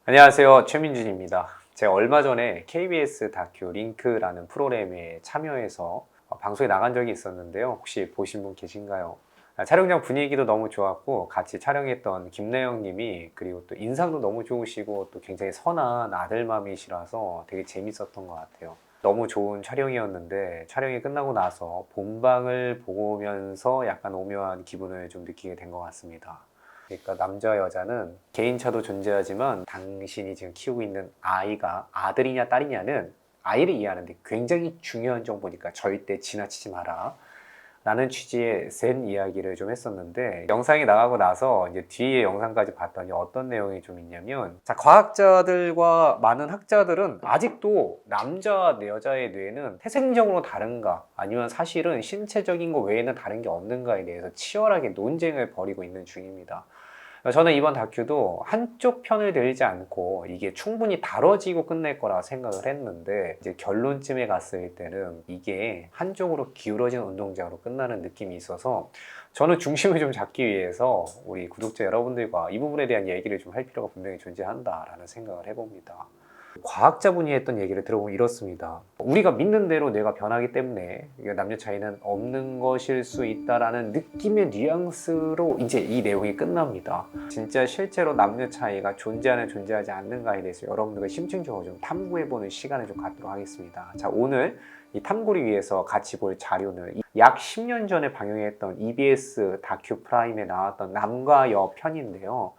안녕하세요. 최민준입니다. 제가 얼마 전에 KBS 다큐 링크라는 프로그램에 참여해서 방송에 나간 적이 있었는데요. 혹시 보신 분 계신가요? 촬영장 분위기도 너무 좋았고 같이 촬영했던 김나영 님이 그리고 또 인상도 너무 좋으시고 또 굉장히 선한 아들맘이시라서 되게 재밌었던 것 같아요. 너무 좋은 촬영이었는데 촬영이 끝나고 나서 본방을 보면서 약간 오묘한 기분을 좀 느끼게 된 것 같습니다. 그러니까 남자 여자는 개인차도 존재하지만 당신이 지금 키우고 있는 아이가 아들이냐 딸이냐는 아이를 이해하는데 굉장히 중요한 정보니까 절대 지나치지 마라 라는 취지의 zen 이야기를 좀 했었는데, 영상이 나가고 나서 이제 뒤에 영상까지 봤더니 어떤 내용이 좀 있냐면, 자, 과학자들과 많은 학자들은 아직도 남자와 여자의 뇌는 태생적으로 다른가 아니면 사실은 신체적인 것 외에는 다른 게 없는가에 대해서 치열하게 논쟁을 벌이고 있는 중입니다. 저는 이번 다큐도 한쪽 편을 들지 않고 이게 충분히 다뤄지고 끝낼 거라 생각을 했는데, 이제 결론쯤에 갔을 때는 이게 한쪽으로 기울어진 운동장으로 끝나는 느낌이 있어서 저는 중심을 좀 잡기 위해서 우리 구독자 여러분들과 이 부분에 대한 얘기를 좀 할 필요가 분명히 존재한다라는 생각을 해봅니다. 과학자분이 했던 얘기를 들어보면 이렇습니다. 우리가 믿는 대로 뇌가 변하기 때문에 남녀 차이는 없는 것일 수 있다라는 느낌의 뉘앙스로 이제 이 내용이 끝납니다. 진짜 실제로 남녀 차이가 존재하는 존재하지 않는가에 대해서 여러분들과 심층적으로 좀 탐구해보는 시간을 좀 갖도록 하겠습니다. 자, 오늘 이 탐구를 위해서 같이 볼 자료는 약 10년 전에 방영했던 EBS 다큐 프라임에 나왔던 남과 여 편인데요.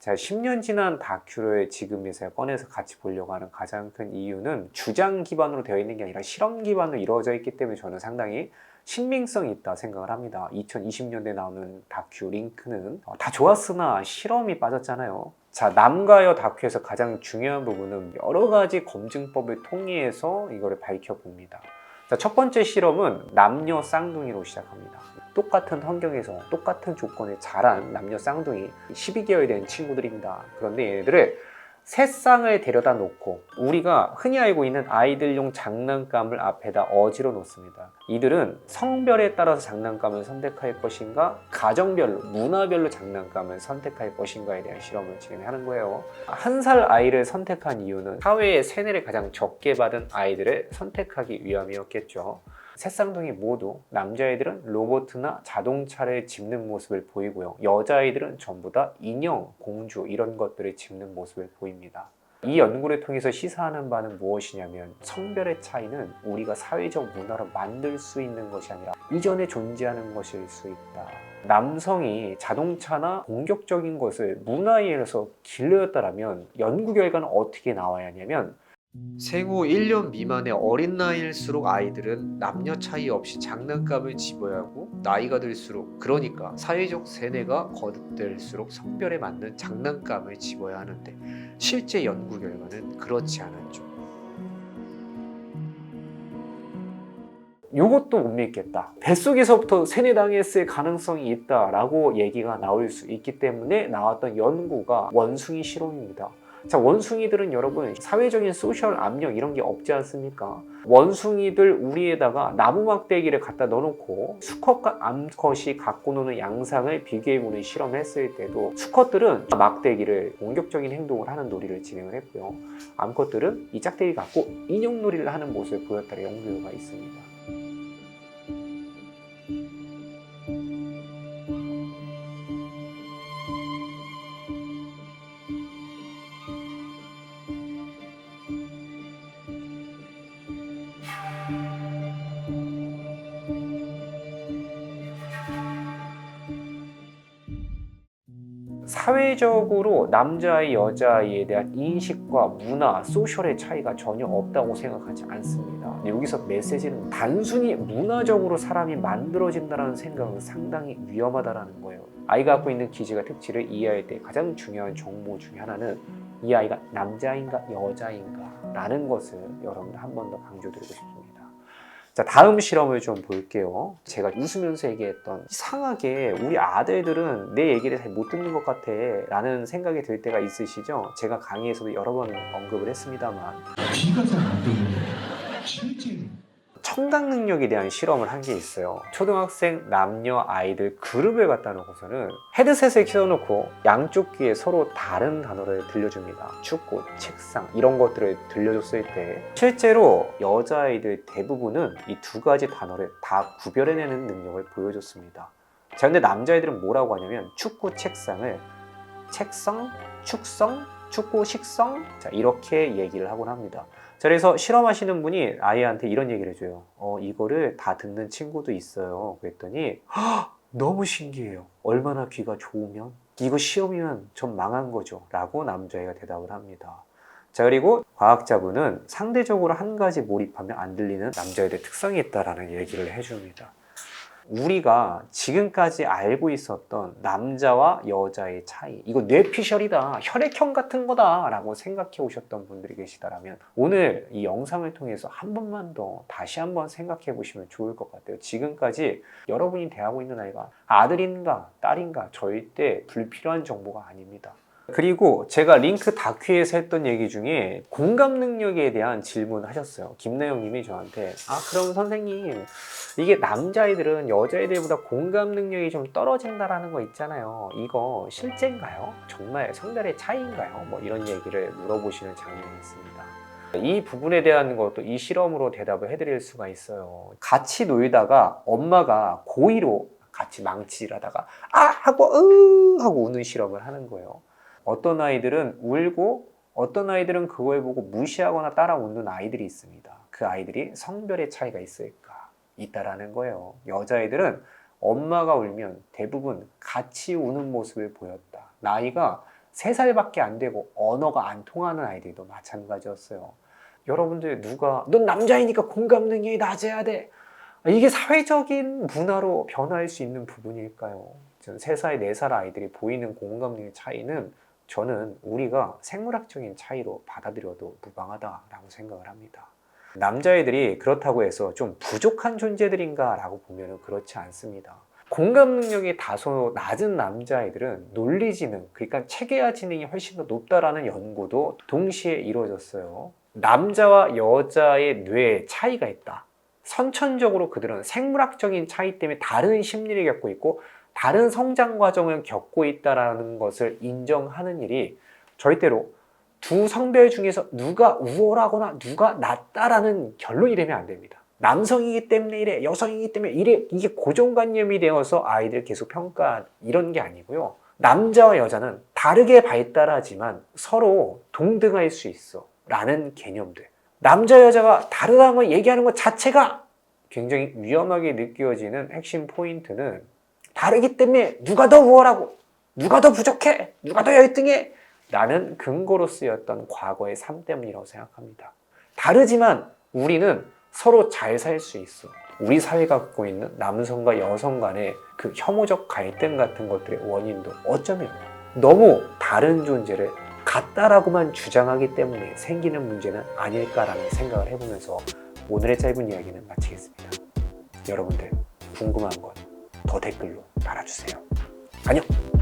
제가 10년 지난 다큐를 지금에서 꺼내서 같이 보려고 하는 가장 큰 이유는 주장 기반으로 되어 있는 게 아니라 실험 기반으로 이루어져 있기 때문에 저는 상당히 신빙성이 있다 생각을 합니다. 2020년대에 나오는 다큐 링크는 다 좋았으나 실험이 빠졌잖아요. 자, 남과 여 다큐에서 가장 중요한 부분은 여러 가지 검증법을 통해서 이거를 밝혀봅니다. 자, 첫 번째 실험은 남녀 쌍둥이로 시작합니다. 똑같은 환경에서 똑같은 조건에 자란 남녀 쌍둥이 12개월 된 친구들입니다. 그런데 얘네들을 세 쌍을 데려다 놓고 우리가 흔히 알고 있는 아이들용 장난감을 앞에다 어지러 놓습니다. 이들은 성별에 따라서 장난감을 선택할 것인가, 가정별로, 문화별로 장난감을 선택할 것인가에 대한 실험을 진행하는 거예요. 한 살 아이를 선택한 이유는 사회의 세뇌를 가장 적게 받은 아이들을 선택하기 위함이었겠죠. 새 쌍둥이 모두 남자아이들은 로봇이나 자동차를 짚는 모습을 보이고요. 여자아이들은 전부 다 인형, 공주 이런 것들을 짚는 모습을 보입니다. 이 연구를 통해서 시사하는 바는 무엇이냐면 성별의 차이는 우리가 사회적 문화로 만들 수 있는 것이 아니라 이전에 존재하는 것일 수 있다. 남성이 자동차나 공격적인 것을 문화에 의해서 길러였다면 연구 결과는 어떻게 나와야 하냐면 생후 1년 미만의 어린 나이일수록 아이들은 남녀 차이 없이 장난감을 집어야 하고 나이가 들수록, 그러니까 사회적 세뇌가 거듭될수록 성별에 맞는 장난감을 집어야 하는데 실제 연구 결과는 그렇지 않았죠. 이것도 못 믿겠다. 뱃속에서부터 세뇌당했을 가능성이 있다라고 얘기가 나올 수 있기 때문에 나왔던 연구가 원숭이 실험입니다. 자, 원숭이들은 여러분 사회적인 소셜 압력 이런 게 없지 않습니까? 원숭이들 우리에다가 나무 막대기를 갖다 넣어놓고 수컷과 암컷이 갖고 노는 양상을 비교해보는 실험을 했을 때도 수컷들은 막대기를 공격적인 행동을 하는 놀이를 진행을 했고요. 암컷들은 이 짝대기 갖고 인형놀이를 하는 모습을 보였다는 연구 결과가 있습니다. 사회적으로 남자아이, 여자아이에 대한 인식과 문화, 소셜의 차이가 전혀 없다고 생각하지 않습니다. 여기서 메시지는 단순히 문화적으로 사람이 만들어진다는 생각은 상당히 위험하다는 거예요. 아이가 갖고 있는 기질과 특질을 이해할 때 가장 중요한 정보 중에 하나는 이 아이가 남자인가 여자인가 라는 것을 여러분들 한 번 더 강조드리고 싶습니다. 자, 다음 실험을 좀 볼게요. 제가 웃으면서 얘기했던 이상하게 우리 아들들은 내 얘기를 잘 못 듣는 것 같아 라는 생각이 들 때가 있으시죠? 제가 강의에서도 여러 번 언급을 했습니다만 귀가 잘 안 들리네. 실제 청각 능력에 대한 실험을 한 게 있어요. 초등학생 남녀 아이들 그룹을 갖다 놓고서는 헤드셋을 켜놓고 양쪽 귀에 서로 다른 단어를 들려줍니다. 축구, 책상 이런 것들을 들려줬을 때 실제로 여자아이들 대부분은 이 두 가지 단어를 다 구별해내는 능력을 보여줬습니다. 자, 근데 남자애들은 뭐라고 하냐면 축구, 책상을 책성, 축성, 축구, 식성 자 이렇게 얘기를 하곤 합니다. 자, 그래서 실험하시는 분이 아이한테 이런 얘기를 해줘요. 이거를 다 듣는 친구도 있어요. 그랬더니 너무 신기해요. 얼마나 귀가 좋으면 이거 시험이면 전 망한 거죠 라고 남자애가 대답을 합니다. 자, 그리고 과학자분은 상대적으로 한 가지 몰입하면 안 들리는 남자애들의 특성이 있다라는 얘기를 해줍니다. 우리가 지금까지 알고 있었던 남자와 여자의 차이, 이거 뇌피셜이다, 혈액형 같은 거다 라고 생각해 오셨던 분들이 계시다면 오늘 이 영상을 통해서 한 번만 더 다시 한번 생각해 보시면 좋을 것 같아요. 지금까지 여러분이 대하고 있는 아이가 아들인가 딸인가 절대 불필요한 정보가 아닙니다. 그리고 제가 링크 다큐에서 했던 얘기 중에 공감 능력에 대한 질문을 하셨어요. 김나영 님이 저한테 그럼 선생님 이게 남자애들은 여자애들보다 공감 능력이 좀 떨어진다라는 거 있잖아요. 이거 실제인가요? 정말 성별의 차이인가요? 뭐 이런 얘기를 물어보시는 장면이 있습니다. 이 부분에 대한 것도 이 실험으로 대답을 해드릴 수가 있어요. 같이 놀다가 엄마가 고의로 같이 망치질하다가 하고 하고 우는 실험을 하는 거예요. 어떤 아이들은 울고 어떤 아이들은 그걸 보고 무시하거나 따라 웃는 아이들이 있습니다. 그 아이들이 성별의 차이가 있다라는 거예요. 여자애들은 엄마가 울면 대부분 같이 우는 모습을 보였다. 나이가 3살밖에 안 되고 언어가 안 통하는 아이들도 마찬가지였어요. 여러분들 넌 남자이니까 공감 능력이 낮아야 돼. 이게 사회적인 문화로 변화할 수 있는 부분일까요? 3살, 4살 아이들이 보이는 공감 능력 차이는 저는 우리가 생물학적인 차이로 받아들여도 무방하다라고 생각을 합니다. 남자애들이 그렇다고 해서 좀 부족한 존재들인가 라고 보면 그렇지 않습니다. 공감 능력이 다소 낮은 남자애들은 논리지능, 그러니까 체계화 지능이 훨씬 더 높다라는 연구도 동시에 이루어졌어요. 남자와 여자의 뇌에 차이가 있다. 선천적으로 그들은 생물학적인 차이 때문에 다른 심리를 겪고 있고 다른 성장 과정을 겪고 있다는 것을 인정하는 일이 절대로 두 성별 중에서 누가 우월하거나 누가 낫다라는 결론이 되면 안 됩니다. 남성이기 때문에 이래, 여성이기 때문에 이래, 이게 고정관념이 되어서 아이들 계속 평가 이런 게 아니고요. 남자와 여자는 다르게 발달하지만 서로 동등할 수 있어 라는 개념들. 남자 여자가 다르다는 걸 얘기하는 것 자체가 굉장히 위험하게 느껴지는 핵심 포인트는 다르기 때문에 누가 더 우월하고 누가 더 부족해, 누가 더 열등해 라는 근거로 쓰였던 과거의 삶 때문이라고 생각합니다. 다르지만 우리는 서로 잘 살 수 있어. 우리 사회가 갖고 있는 남성과 여성 간의 그 혐오적 갈등 같은 것들의 원인도 어쩌면 너무 다른 존재를 같다라고만 주장하기 때문에 생기는 문제는 아닐까라는 생각을 해보면서 오늘의 짧은 이야기는 마치겠습니다. 여러분들 궁금한 것 더 댓글로 달아주세요. 안녕!